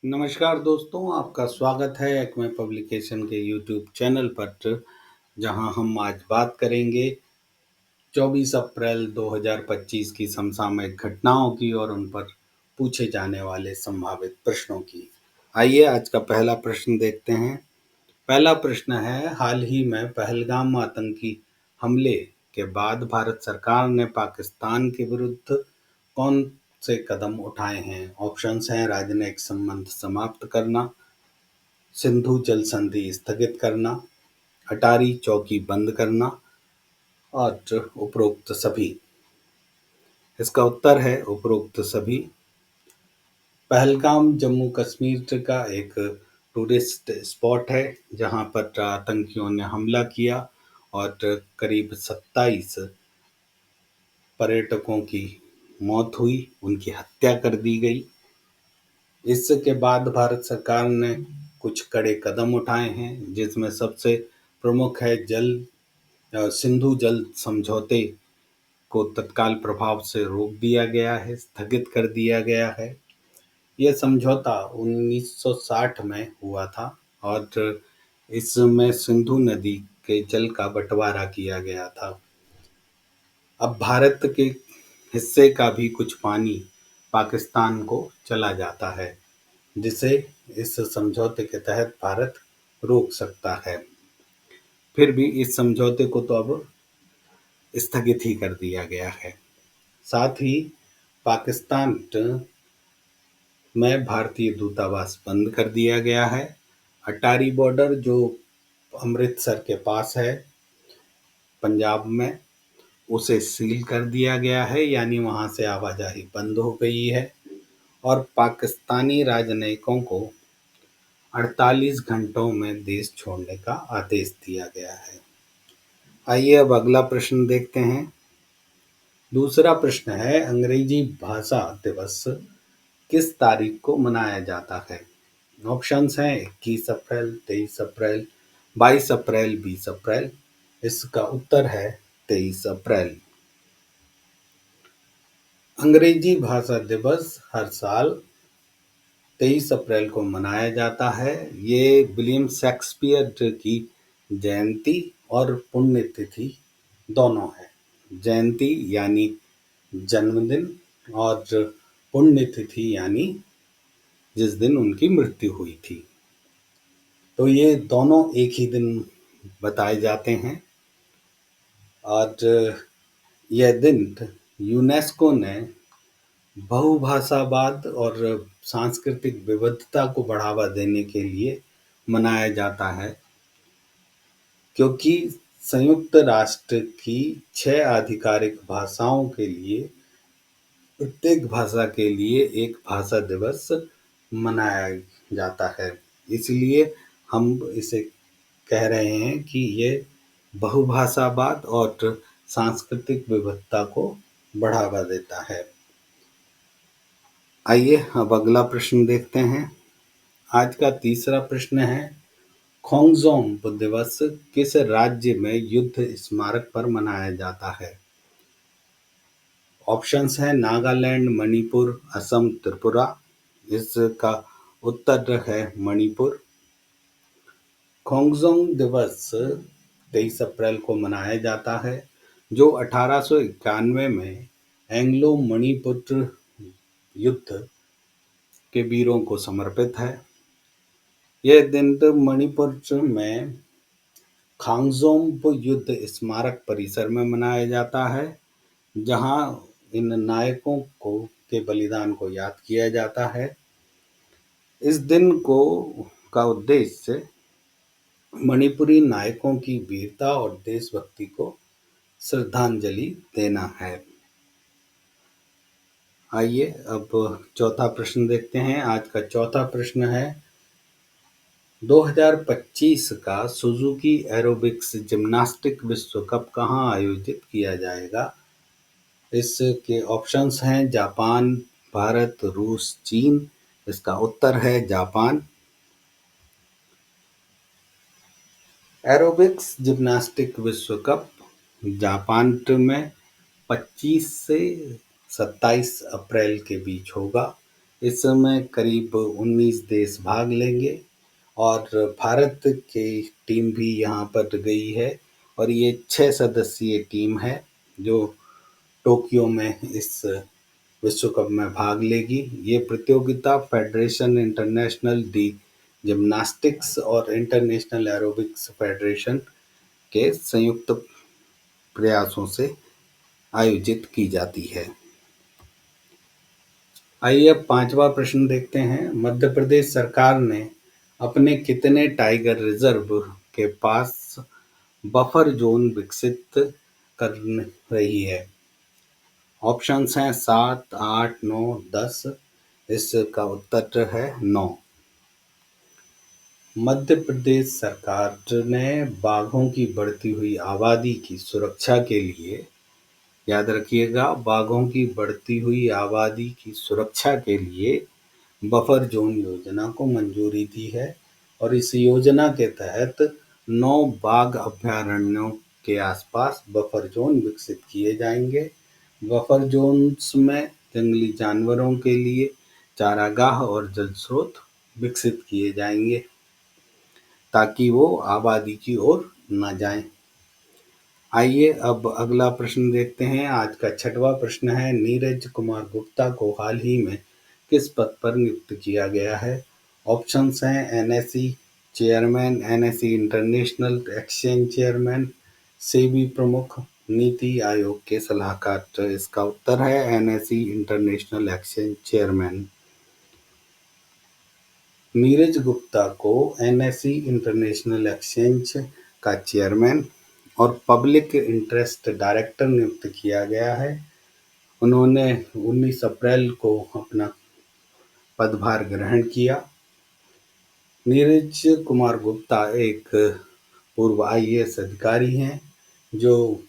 नमस्कार दोस्तों, आपका स्वागत है एक्मे पब्लिकेशन के यूट्यूब चैनल पर, जहां हम आज बात करेंगे 24 अप्रैल 2025 की समसामयिक घटनाओं की और उन पर पूछे जाने वाले संभावित प्रश्नों की। आइए आज का पहला प्रश्न देखते हैं। पहला प्रश्न है, हाल ही में पहलगाम आतंकी हमले के बाद भारत सरकार ने पाकिस्तान के विरुद्ध कौन से कदम उठाए हैं? ऑप्शंस हैं राजनयिक संबंध समाप्त करना, सिंधु जल संधि स्थगित करना, अटारी चौकी बंद करना और उपरोक्त सभी। इसका उत्तर है उपरोक्त सभी। पहलगाम जम्मू कश्मीर का एक टूरिस्ट स्पॉट है जहां पर आतंकियों ने हमला किया और करीब 27 पर्यटकों की मौत हुई, उनकी हत्या कर दी गई। इसके बाद भारत सरकार ने कुछ कड़े कदम उठाए हैं, जिसमें सबसे प्रमुख है सिंधु जल समझौते को तत्काल प्रभाव से रोक दिया गया है, स्थगित कर दिया गया है। यह समझौता 1960 में हुआ था और इसमें सिंधु नदी के जल का बंटवारा किया गया था। अब भारत के हिस्से का भी कुछ पानी पाकिस्तान को चला जाता है, जिसे इस समझौते के तहत भारत रोक सकता है। फिर भी इस समझौते को तो अब स्थगित ही कर दिया गया है। साथ ही पाकिस्तान में भारतीय दूतावास बंद कर दिया गया है। अटारी बॉर्डर जो अमृतसर के पास है पंजाब में, उसे सील कर दिया गया है, यानी वहां से आवाजाही बंद हो गई है और पाकिस्तानी राजनयिकों को 48 घंटों में देश छोड़ने का आदेश दिया गया है। आइए अब अगला प्रश्न देखते हैं। दूसरा प्रश्न है, अंग्रेजी भाषा दिवस किस तारीख को मनाया जाता है? ऑप्शंस हैं 21 अप्रैल, 23 अप्रैल, 22 अप्रैल, 20 अप्रैल। इसका उत्तर है 23 अप्रैल। अंग्रेजी भाषा दिवस हर साल 23 अप्रैल को मनाया जाता है। ये विलियम शेक्सपियर की जयंती और पुण्यतिथि दोनों है। जयंती यानी जन्मदिन और पुण्यतिथि यानी जिस दिन उनकी मृत्यु हुई थी। तो ये दोनों एक ही दिन बताए जाते हैं और यह दिन यूनेस्को ने बहुभाषावाद और सांस्कृतिक विविधता को बढ़ावा देने के लिए मनाया जाता है, क्योंकि संयुक्त राष्ट्र की 6 आधिकारिक भाषाओं के लिए प्रत्येक भाषा के लिए एक भाषा दिवस मनाया जाता है। इसलिए हम इसे कह रहे हैं कि ये बहुभाषावाद और सांस्कृतिक विविधता को बढ़ावा देता है। आइए अब अगला प्रश्न देखते हैं। आज का तीसरा प्रश्न है, खोंगजोम दिवस किस राज्य में युद्ध स्मारक पर मनाया जाता है? ऑप्शंस हैं नागालैंड, मणिपुर, असम, त्रिपुरा। इसका उत्तर है मणिपुर। खोंगजोम दिवस 23 अप्रैल को मनाया जाता है, जो 1891 में एंग्लो मणिपुर युद्ध के वीरों को समर्पित है। यह दिन मणिपुर में खांगजोम युद्ध स्मारक परिसर में मनाया जाता है, जहां इन नायकों को के बलिदान को याद किया जाता है। इस दिन का उद्देश्य मणिपुरी नायकों की वीरता और देशभक्ति को श्रद्धांजलि देना है। आइए अब चौथा प्रश्न देखते हैं। आज का चौथा प्रश्न है, 2025 का सुजुकी एरोबिक्स जिम्नास्टिक विश्व कप कहाँ आयोजित किया जाएगा? इसके ऑप्शंस हैं जापान, भारत, रूस, चीन। इसका उत्तर है जापान। एरोबिक्स जिम्नास्टिक विश्व कप जापान में 25 से 27 अप्रैल के बीच होगा। इस समय करीब 19 देश भाग लेंगे और भारत की टीम भी यहाँ पर गई है और ये 6 सदस्यीय टीम है जो टोक्यो में इस विश्व कप में भाग लेगी। ये प्रतियोगिता फेडरेशन इंटरनेशनल दी जिम्नास्टिक्स और इंटरनेशनल एरोबिक्स फेडरेशन के संयुक्त प्रयासों से आयोजित की जाती है। आइए अब 5वां प्रश्न देखते हैं। मध्य प्रदेश सरकार ने अपने कितने टाइगर रिजर्व के पास बफर जोन विकसित कर रही है? ऑप्शंस हैं 7, 8, 9, 10। इसका उत्तर है 9। मध्य प्रदेश सरकार ने बाघों की बढ़ती हुई आबादी की सुरक्षा के लिए, याद रखिएगा, बाघों की बढ़ती हुई आबादी की सुरक्षा के लिए बफर जोन योजना को मंजूरी दी है और इस योजना के तहत 9 बाघ अभयारण्यों के आसपास बफर जोन विकसित किए जाएंगे। बफर जोन्स में जंगली जानवरों के लिए चारागाह और जल स्रोत विकसित किए जाएंगे ताकि वो आबादी की ओर न जाएं। आइए अब अगला प्रश्न देखते हैं। आज का 6वां प्रश्न है, नीरज कुमार गुप्ता को हाल ही में किस पद पर नियुक्त किया गया है? ऑप्शंस हैं NSE chairman, NSE international exchange chairman, SEBI प्रमुख, नीति आयोग के सलाहकार। इसका उत्तर है NSE international exchange chairman. Neeraj Gupta को एनएसई इंटरनेशनल एक्सचेंज का चेयरमैन और पब्लिक इंटरेस्ट डायरेक्टर नियुक्त किया गया है। उन्होंने 19 अप्रैल को अपना पदभार ग्रहण किया। नीरज कुमार गुप्ता एक पूर्व आईएएस अधिकारी हैं जो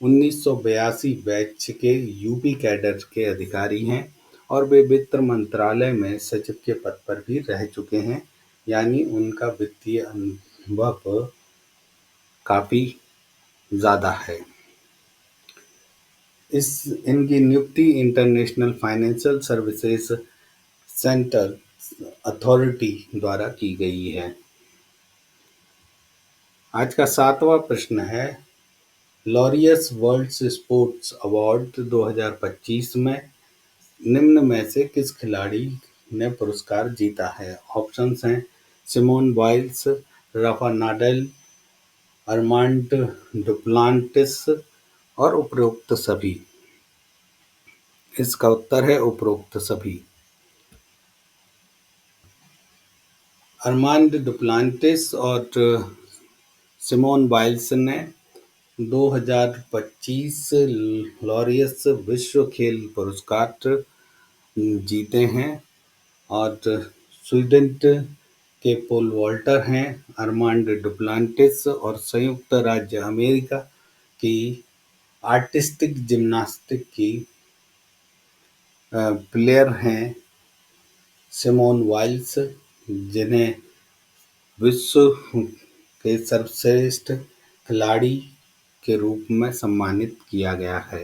1982 बैच के यूपी कैडर के अधिकारी हैं और वे वित्त मंत्रालय में सचिव के पद पर भी रह चुके हैं, यानी उनका वित्तीय अनुभव काफी ज्यादा है। इनकी नियुक्ति international financial services centre authority द्वारा की गई है। आज का 7वां प्रश्न है, लॉरियस वर्ल्ड स्पोर्ट्स अवार्ड 2025 में निम्न में से किस खिलाड़ी ने पुरस्कार जीता है? ऑप्शंस हैं Simone Biles, Rafa Nadal, Armand Duplantis और उपरोक्त सभी। इसका उत्तर है उपरोक्त सभी। अरमांड डुप्लांटिस और सिमोन बाइल्स ने 2025 लॉरियस विश्व खेल पुरस्कार जीते हैं और स्वीडन के पोल वॉल्टर हैं अरमांड डुप्लांटिस और संयुक्त राज्य अमेरिका की आर्टिस्टिक जिम्नास्टिक की प्लेयर हैं सिमोन वाइल्स, जिन्हें विश्व के सर्वश्रेष्ठ खिलाड़ी के रूप में सम्मानित किया गया है।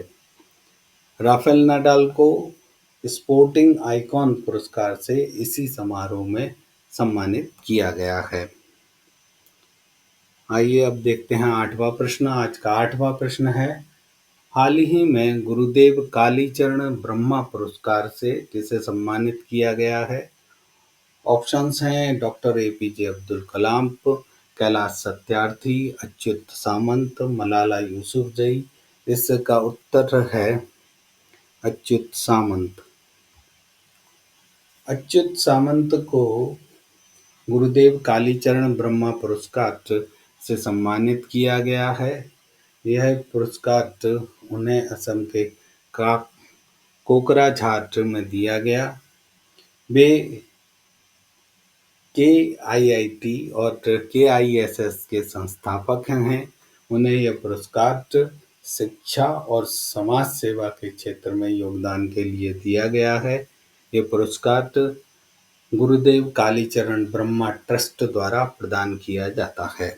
राफेल नाडाल को स्पोर्टिंग आइकॉन पुरस्कार से इसी समारोह में सम्मानित किया गया है। आइए अब देखते हैं 8वां प्रश्न। आज का 8वां प्रश्न है, हाल ही में गुरुदेव कालीचरण ब्रह्मा पुरस्कार से किसे सम्मानित किया गया है? ऑप्शंस हैं डॉक्टर एपीजे अब्दुल कलाम, कैलाश सत्यार्थी, अच्युत सामंत, मलाला यूसुफजई। इसका उत्तर है अच्युत सामंत। अच्युत सामंत को गुरुदेव कालीचरण ब्रह्मा पुरस्कार से सम्मानित किया गया है। यह पुरस्कार उन्हें असम के कोकराझार में दिया गया। वे केआईआईटी और केआईएसएस के संस्थापक हैं। उन्हें यह पुरस्कार शिक्षा और समाज सेवा के क्षेत्र में योगदान के लिए दिया गया है। ये पुरस्कार गुरुदेव कालीचरण ब्रह्मा ट्रस्ट द्वारा प्रदान किया जाता है।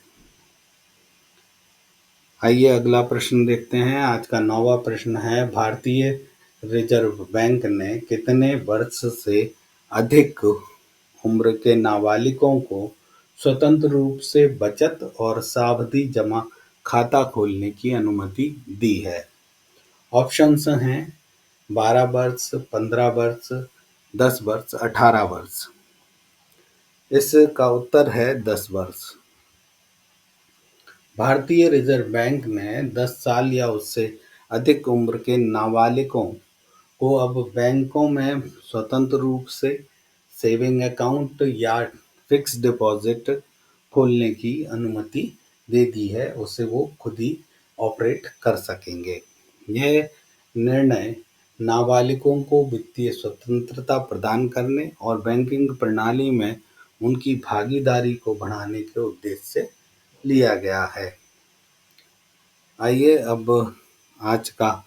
आइए अगला प्रश्न देखते हैं। आज का 9वां प्रश्न है, भारतीय रिजर्व बैंक ने कितने वर्ष से अधिक उम्र के नाबालिगों को स्वतंत्र रूप से बचत और सावधि जमा खाता खोलने की अनुमति दी है? ऑप्शंस हैं 12 वर्ष, 15 वर्ष, 10 वर्ष, 18 वर्ष। इसका उत्तर है 10 वर्ष। भारतीय रिजर्व बैंक ने 10 साल या उससे अधिक उम्र के नाबालिगों को अब बैंकों में स्वतंत्र रूप से सेविंग अकाउंट या फिक्स्ड डिपॉजिट खोलने की अनुमति दे दी है। उसे वो खुद ही ऑपरेट कर सकेंगे। यह निर्णय नाबालिगों को वित्तीय स्वतंत्रता प्रदान करने और बैंकिंग प्रणाली में उनकी भागीदारी को बढ़ाने के उद्देश्य से लिया गया है। आइए अब आज का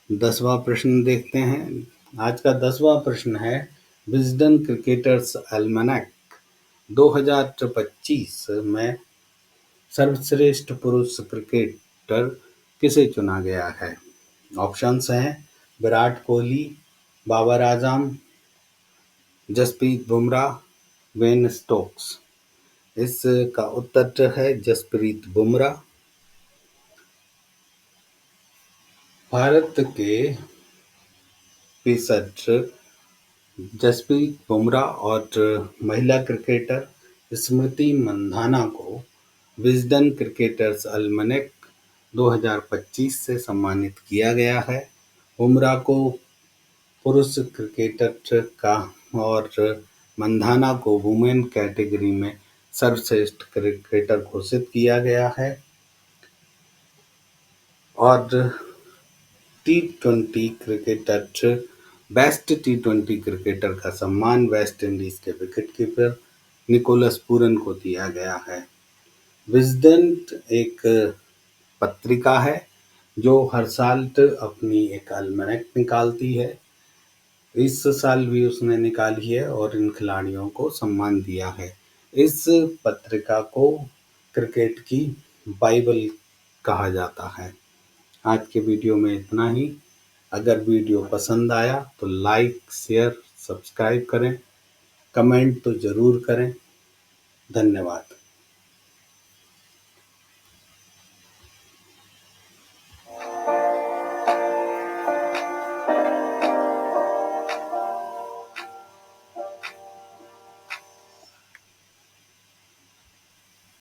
10वां प्रश्न देखते हैं। आज का 10वां प्रश्न है, विजडन क्रिकेटर्स एल्मनैक 2025 में सर्वश्रेष्ठ पुरुष क्रिकेटर किसे चुना गया है? ऑप्शंस हैं विराट कोहली, बाबर आजम, जसप्रीत बुमराह, वेन स्टोक्स। इसका उत्तर है जसप्रीत बुमराह। भारत के पेसर जसप्रीत बुमराह और महिला क्रिकेटर स्मृति मंधाना को विजडन क्रिकेटर्स एल्मनैक 2025 से सम्मानित किया गया है। बुमराह को पुरुष क्रिकेटर का और मंधाना को वुमेन कैटेगरी में सर्वश्रेष्ठ क्रिकेटर घोषित किया गया है। और टी20 क्रिकेटर बेस्ट टी20 क्रिकेटर का सम्मान वेस्ट इंडीज के विकेटकीपर निकोलस पूरन को दिया गया है। विजडन एक पत्रिका है जो हर साल अपनी एक एल्मनैक निकालती है। इस साल भी उसने निकाली है और इन खिलाड़ियों को सम्मान दिया है। इस पत्रिका को क्रिकेट की बाइबल कहा जाता है। आज के वीडियो में इतना ही। अगर वीडियो पसंद आया तो लाइक, शेयर, सब्सक्राइब करें, कमेंट तो ज़रूर करें। धन्यवाद।